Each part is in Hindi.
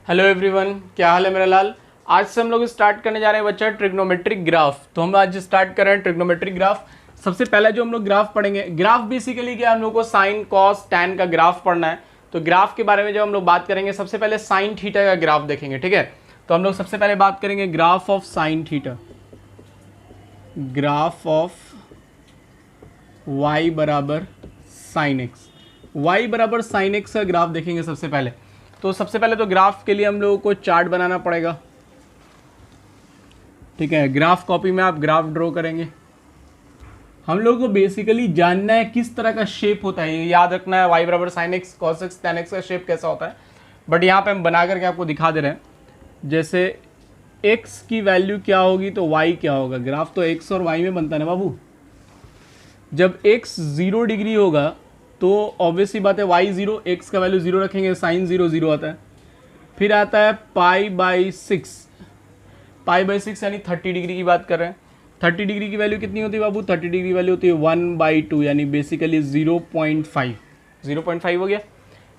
हेलो एवरीवन, क्या हाल है मेरा लाल। आज से हम लोग स्टार्ट करने जा रहे हैं बच्चा ट्रिग्नोमेट्रिक ग्राफ। तो हम आज स्टार्ट कर रहे हैं ट्रिग्नोमेट्रिक ग्राफ। सबसे पहले जो हम लोग ग्राफ पढ़ेंगे, ग्राफ बेसिकली क्या, हम लोग को साइन कॉस टैन का ग्राफ पढ़ना है। तो ग्राफ के बारे में जब हम लोग बात करेंगे, सबसे पहले साइन थीटा का ग्राफ देखेंगे, ठीक है। तो हम लोग सबसे पहले बात करेंगे graph of sine theta, graph of y बराबर साइन एक्स, y बराबर साइन एक्स का ग्राफ देखेंगे सबसे पहले। तो सबसे पहले तो ग्राफ के लिए हम लोगों को चार्ट बनाना पड़ेगा, ठीक है। ग्राफ कॉपी में आप ग्राफ ड्रॉ करेंगे। हम लोगों को बेसिकली जानना है किस तरह का शेप होता है, ये याद रखना है, y बराबर sine x cos x tan x का शेप कैसा होता है। बट यहाँ पे हम बना करके आपको दिखा दे रहे हैं, जैसे x की वैल्यू क्या होगी तो y क्या होगा। ग्राफ तो x और y में बनता है ना बाबू। जब x 0 डिग्री होगा तो ऑब्वियसली बात है y 0, x का वैल्यू 0 रखेंगे, साइन 0 0 आता है। फिर आता है पाई बाई 6, पाई बाई 6 यानी 30 डिग्री की बात कर रहे हैं। 30 डिग्री की वैल्यू कितनी होती है बाबू, 30 डिग्री की वैल्यू होती है 1/2 यानी बेसिकली 0.5, 0.5 हो गया।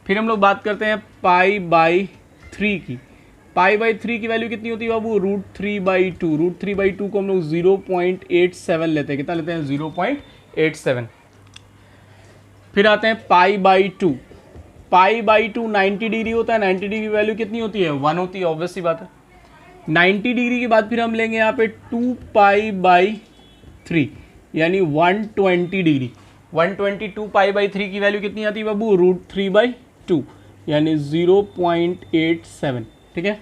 फिर हम लोग बात करते हैं पाई बाई 3 की। पाई बाई 3 की वैल्यू कितनी होती है बाबू, √3/2। √3/2 को हम लोग 0.87 लेते हैं। कितना लेते हैं, 0.87। फिर आते हैं pi by 2। Pi by 2 90 degree होता है। 90 डिग्री की वैल्यू कितनी होती है, 1 होती है, ऑब्वियसली बात है। 90 डिग्री के बाद फिर हम लेंगे यहाँ पे 2 पाई बाई 3 यानी 120 डिग्री। 122 पाई बाई 3 की वैल्यू कितनी आती है बाबू, √3/2 यानी 0.87, ठीक है।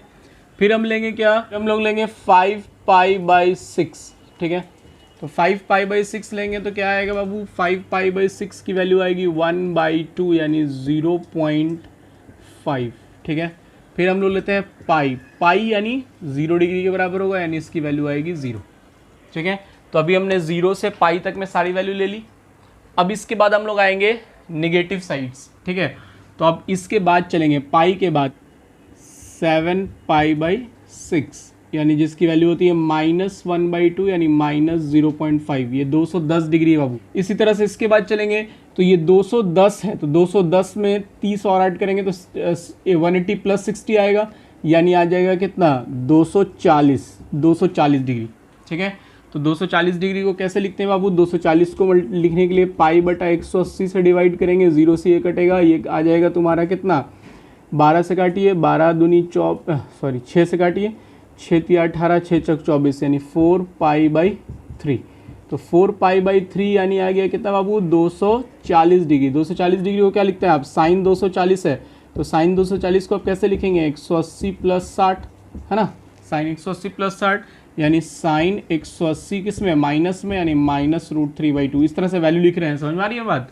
फिर हम लेंगे क्या, हम लोग लेंगे 5 पाई बाई 6, ठीक है। तो 5 पाई बाई 6 लेंगे तो क्या आएगा बाबू, 5 पाई बाई 6 की वैल्यू आएगी 1/2 यानी 0.5, ठीक है। फिर हम लोग लेते हैं पाई, पाई यानी 0 डिग्री के बराबर होगा यानी इसकी वैल्यू आएगी 0, ठीक है। तो अभी हमने 0 से पाई तक में सारी वैल्यू ले ली। अब इसके बाद हम लोग आएंगे निगेटिव साइड्स, ठीक है। तो अब इसके बाद चलेंगे पाई के बाद 7 पाई बाई 6 यानी जिसकी वैल्यू होती है -1/2 यानी -0.5, ये 210 डिग्री है बाबू। इसी तरह से इसके बाद चलेंगे तो ये 210 है, तो 210 में 30 और ऐड करेंगे तो 180 + 60 आएगा यानी आ जाएगा कितना, 240 डिग्री, ठीक है। तो 240 डिग्री को कैसे लिखते हैं बाबू, 240 को लिखने के लिए पाई बटा 180 से डिवाइड करेंगे, 0 से ये कटेगा, ये आ जाएगा तुम्हारा कितना, 12 से काटिए, 12 दूनी 6 से काटिए, 6 × 18, 6 × 24 यानी 4 पाई बाई 3। तो 4 पाई बाई 3 यानी आ गया कितना बाबू, 240 डिग्री। 240 डिग्री को क्या लिखते हैं आप, साइन 240 है, तो साइन 240 को आप कैसे लिखेंगे, 180 + 60, है ना। साइन 180 + 60 यानी साइन 180 किस में, माइनस में, यानी -√3/2। इस तरह से वैल्यू लिख रहे हैं, समझ में आ रही है बात।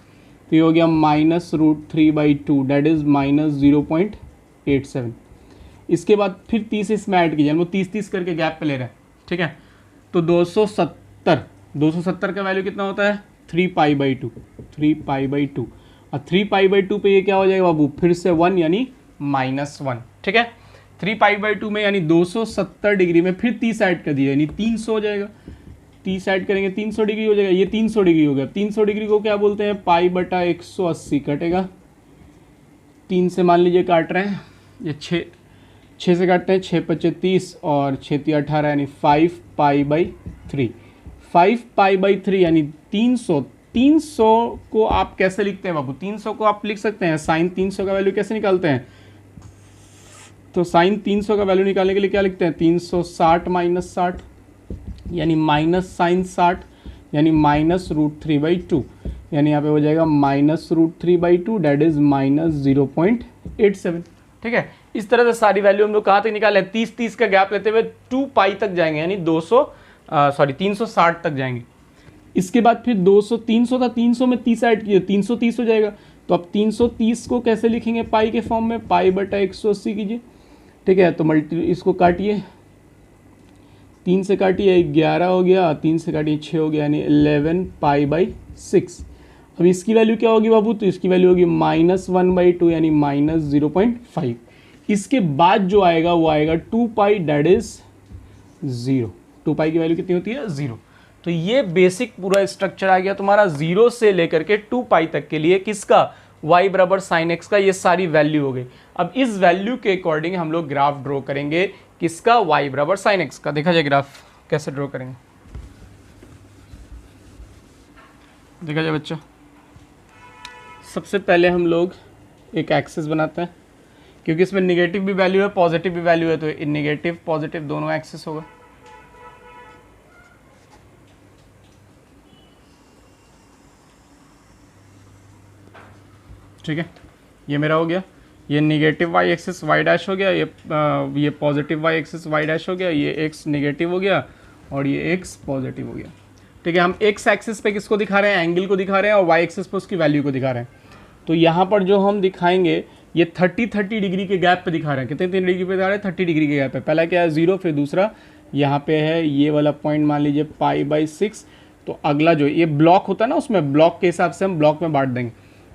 तो ये हो गया -√3/2 दैट इज -0.87। इसके बाद फिर 30 इसमें ऐड कीजिए, हम लोग 30 करके गैप पे ले रहे हैं, ठीक है। तो 270 का वैल्यू कितना होता है, 3 पाई बाई 2, 3 पाई बाई 2। और 3 पाई बाई 2 पे ये क्या हो जाएगा बाबू, फिर से 1 यानी -1, ठीक है। 3 पाई बाई 2 में यानी 270 डिग्री में फिर 30 ऐड कर दिया यानी 300 हो जाएगा। 30 ऐड करेंगे 300 डिग्री हो जाएगा, ये 300 डिग्री हो गया। 300 डिग्री को क्या बोलते हैं, पाई बटा 180 कटेगा, 3 से मान लीजिए काट रहे हैं, ये 6 से काटते हैं, 6 × 25 30 और 6 × 18 यानी 5 पाई बाई 3। 5 पाई बाई 3 यानी 300। 300 को आप कैसे लिखते हैं बाबू, 300 को आप लिख सकते हैं, साइन 300 का वैल्यू कैसे निकालते हैं, तो साइन 300 का वैल्यू निकालने के लिए क्या लिखते हैं, 360 - 60 यानी माइनस साइन 60 यानी -√3/2 यानी यहाँ पे हो जाएगा -√3/2 डेट इज -0.87, ठीक है। इस तरह से सारी वैल्यू हम लोग कहाँ तक निकाले, 30 का गैप लेते हुए 2 पाई तक जाएंगे यानी 360 तक जाएंगे। इसके बाद फिर 300 था, 300 में 30 ऐड किए, 330 हो जाएगा। तो अब 330 को कैसे लिखेंगे, पाई के फॉर्म में, पाई बटा 180 कीजिए, ठीक है। तो इसको काटिए, 3 से काटिए 11 हो गया, 3 से काटिए 6 हो गया यानी 11 पाई बाई 6। अब इसकी वैल्यू क्या होगी बाबू, तो इसकी वैल्यू होगी -1/2 यानी -0.5। इसके बाद जो आएगा वो आएगा 2 पाई डेट इज 0। 2 पाई की वैल्यू कितनी होती है, 0। तो ये बेसिक पूरा स्ट्रक्चर आ गया तुम्हारा 0 से लेकर के 2 पाई तक के लिए, किसका, y बराबर साइन एक्स का, ये सारी वैल्यू हो गई। अब इस वैल्यू के अकॉर्डिंग हम लोग ग्राफ ड्रॉ करेंगे, किसका, y बराबर साइन एक्स का। देखा जाए ग्राफ कैसे ड्रॉ करेंगे, देखा जाए बच्चा। सबसे पहले हम लोग एक एक्सिस बनाते हैं, क्योंकि इसमें निगेटिव भी वैल्यू है पॉजिटिव भी वैल्यू है, तो निगेटिव पॉजिटिव दोनों एक्सिस होगा। ठीक है, ये मेरा हो गया, ये negative Y axis Y dash हो गया, ये positive Y axis Y dash हो गया, ये एक्स निगेटिव हो गया और ये एक्स पॉजिटिव हो गया। ठीक है, हम एक्स एक्सिस पे किसको दिखा रहे हैं, एंगल को दिखा रहे हैं, और वाई एक्सिस पे उसकी वैल्यू को दिखा रहे हैं। तो यहाँ पर जो हम दिखाएंगे ये 30 डिग्री के गैप पे दिखा रहे हैं। कितने डिग्री पे दिखा रहे हैं, 30 डिग्री के गैप पे। पहला क्या है 0, फिर दूसरा यहाँ पे है ये वाला पॉइंट, मान लीजिए π/6। तो अगला जो ये ब्लॉक होता है ना, उसमें ब्लॉक के हिसाब से हम ब्लॉक में बांट देंगे।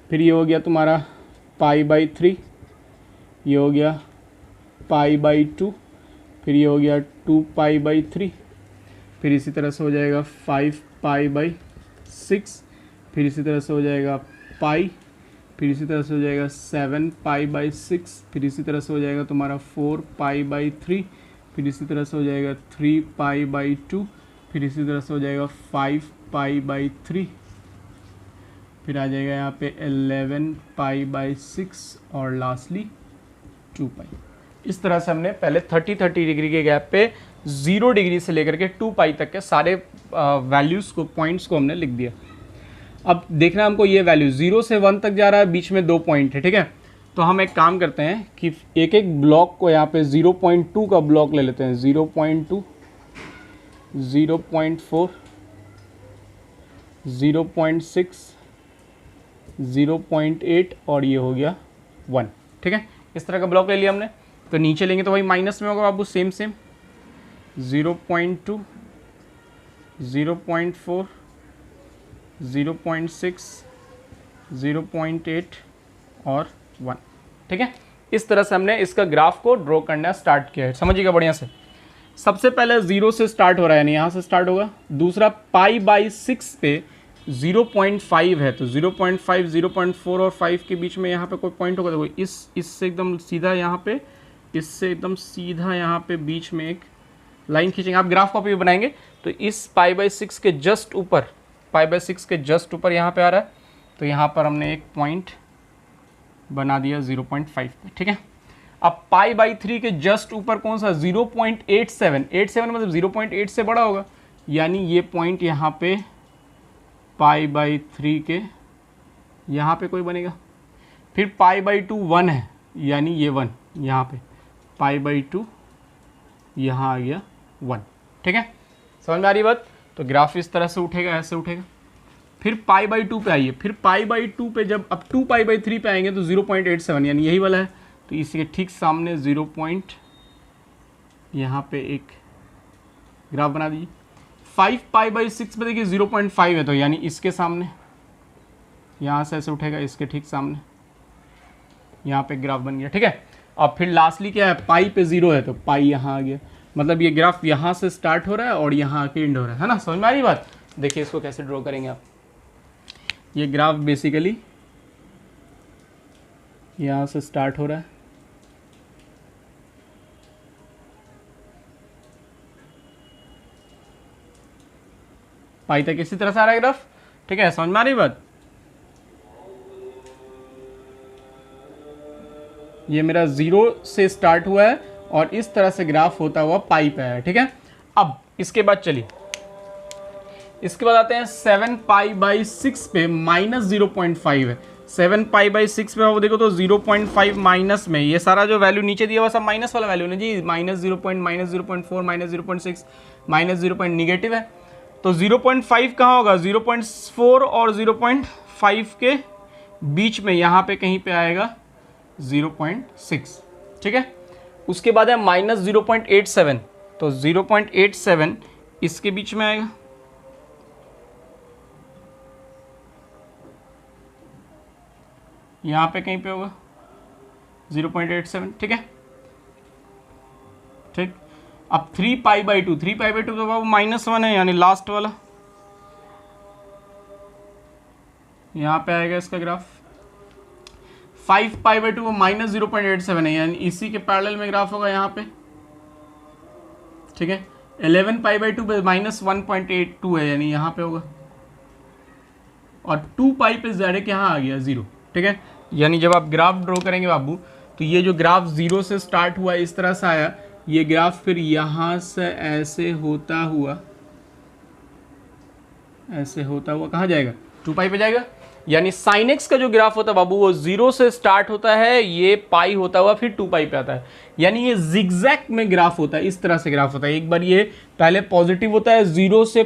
फिर ये हो गया तुम्हारा π/3, ये हो गया π/2, फिर ये हो गया 2π/3, फिर इसी तरह से हो जाएगा 5π/6, फिर इसी तरह से हो जाएगा पाई, फिर इसी तरह से हो जाएगा 7π/6, फिर इसी तरह से हो जाएगा तुम्हारा 4π/3, फिर इसी तरह से हो जाएगा 3π/2, फिर इसी तरह से हो जाएगा 5π/3, फिर आ जाएगा यहाँ पे 11π/6 और लास्टली 2π। इस तरह से हमने पहले 30 डिग्री के गैप पे 0 डिग्री से लेकर के 2π तक के सारे वैल्यूज़ को, पॉइंट्स को हमने लिख दिया। अब देखना हमको ये वैल्यू 0 से 1 तक जा रहा है, बीच में 2 पॉइंट है। ठीक है, तो हम एक काम करते हैं कि एक एक ब्लॉक को यहाँ पे 0.2 का ब्लॉक ले लेते हैं, 0.2, 0.4, 0.6, 0.8 और ये हो गया 1। ठीक है, इस तरह का ब्लॉक ले लिया हमने। तो नीचे लेंगे तो वही माइनस में होगा बाबू, सेम 0.2, 0.4, 0.6, 0.8 और 1। ठीक है, इस तरह से हमने इसका ग्राफ को ड्रॉ करना स्टार्ट किया है। समझिएगा बढ़िया से। सबसे पहले 0 से स्टार्ट हो रहा है, यानी यहाँ से स्टार्ट होगा। दूसरा π/6 पे 0.5 है, तो 0.5, 0.4 और 5 के बीच में यहाँ पे कोई पॉइंट होगा। देखो इससे एकदम सीधा यहाँ पे, इससे एकदम सीधा यहाँ पे बीच में एक लाइन खींचेंगे। आप ग्राफ कॉपी भी बनाएंगे तो इस π/6 के जस्ट ऊपर, π/6 के जस्ट ऊपर यहाँ पे आ रहा है, तो यहाँ पर हमने एक पॉइंट बना दिया 0.5 पे। ठीक है, अब π/3 के जस्ट ऊपर कौन सा, 0.87, 87 मतलब 0.8 से बड़ा होगा, यानी ये पॉइंट यहाँ पे π/3 के यहाँ पे कोई बनेगा। फिर π/2 1 है, यानी ये 1 यहाँ पे, π/2 यहाँ आ गया 1। ठीक है, समझ में आ रही बात। तो ग्राफ इस तरह से उठेगा, ऐसे उठेगा। फिर π/2 पे आइए, फिर π/2 पे जब अब 2π/3 पे आएंगे तो 0.87 यानी यही वाला है, तो इसी के ठीक सामने 0 पॉइंट यहाँ पे एक ग्राफ बना दीजिए। 5π/6 पे देखिए 0.5 है, तो यानी इसके सामने यहाँ से ऐसे उठेगा, इसके ठीक सामने यहाँ पे ग्राफ बन गया। ठीक है, अब फिर लास्टली क्या है, पाई पे 0 है, तो पाई यहाँ आ गया। मतलब ये ग्राफ यहाँ से स्टार्ट हो रहा है और यहाँ आके एंड हो रहा है ना। समझ में आ रही बात। देखिए इसको कैसे ड्रॉ करेंगे आप। ये ग्राफ बेसिकली यहाँ से स्टार्ट हो रहा है, पाई तक इसी तरह से आ रहा है ग्राफ। ठीक है, समझ में आ रही बात। ये मेरा 0 से स्टार्ट हुआ है और इस तरह से ग्राफ होता हुआ पाई पे है। ठीक है, अब इसके बाद चलिए, इसके बाद आते हैं 7π/6 पे -0.5 है। 7π/6 पे वो देखो तो 0.5 माइनस में, ये सारा जो वैल्यू नीचे दिया हुआ सब माइनस वाला वैल्यू ना जी, -0.4, -0.6, -0. निगेटिव है, तो 0.5 कहाँ होगा, 0.4 और 0.5 के बीच में यहाँ पे कहीं पे आएगा 0.6। ठीक है, उसके बाद है -0.87, तो 0.87 इसके बीच में आएगा, यहाँ पे कहीं पे होगा 0.87। ठीक है, ठीक। अब 3π/2, 3π/2 तो बाबू -1 है, यानी लास्ट वाला यहाँ पे आएगा इसका ग्राफ। 5 पाई बाई 2 वो माइनस 0.87 है, यानी इसी के पैरेलल में ग्राफ होगा यहाँ पे, ठीक है। 11 पाई बाई 2 पे माइनस 1.82 है, यानी यहाँ पे होगा, और 2 पाई पे डायरेक्ट यहाँ आ गया 0, ठीक है। यानी जब आप ग्राफ ड्रॉ करेंगे बाबू, तो ये जो ग्राफ 0 से स्टार्ट हुआ इस तरह से आया, ये ग्राफ फिर यहाँ से ऐसे होता हुआ कहाँ जाएगा, 2 पाई पे जाएगा। यानी साइन एक्स का जो ग्राफ होता है बाबू वो 0 से स्टार्ट होता है, ये पाई होता हुआ फिर 2 पाई पे आता है, यानी ये जिगजैग में ग्राफ होता है, इस तरह से ग्राफ होता है। एक बार ये पहले पॉजिटिव होता है, 0 से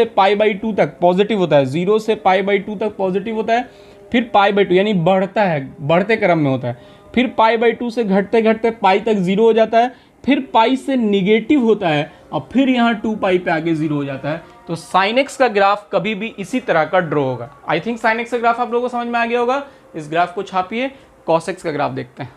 पाई बाई 2 तक पॉजिटिव होता है, 0 से पाई बाई 2 तक पॉजिटिव होता है, फिर पाई बाई 2 यानी बढ़ता है, बढ़ते क्रम में होता है, फिर पाई बाई 2 से घटते घटते पाई तक 0 हो जाता है, फिर पाई से निगेटिव होता है, और फिर यहाँ 2 पाई पे आगे 0 हो जाता है। तो साइन एक्स का ग्राफ कभी भी इसी तरह का ड्रॉ होगा। आई थिंक साइन एक्स का ग्राफ आप लोगों को समझ में आ गया होगा। इस ग्राफ को छापिए, कॉस एक्स का ग्राफ देखते हैं।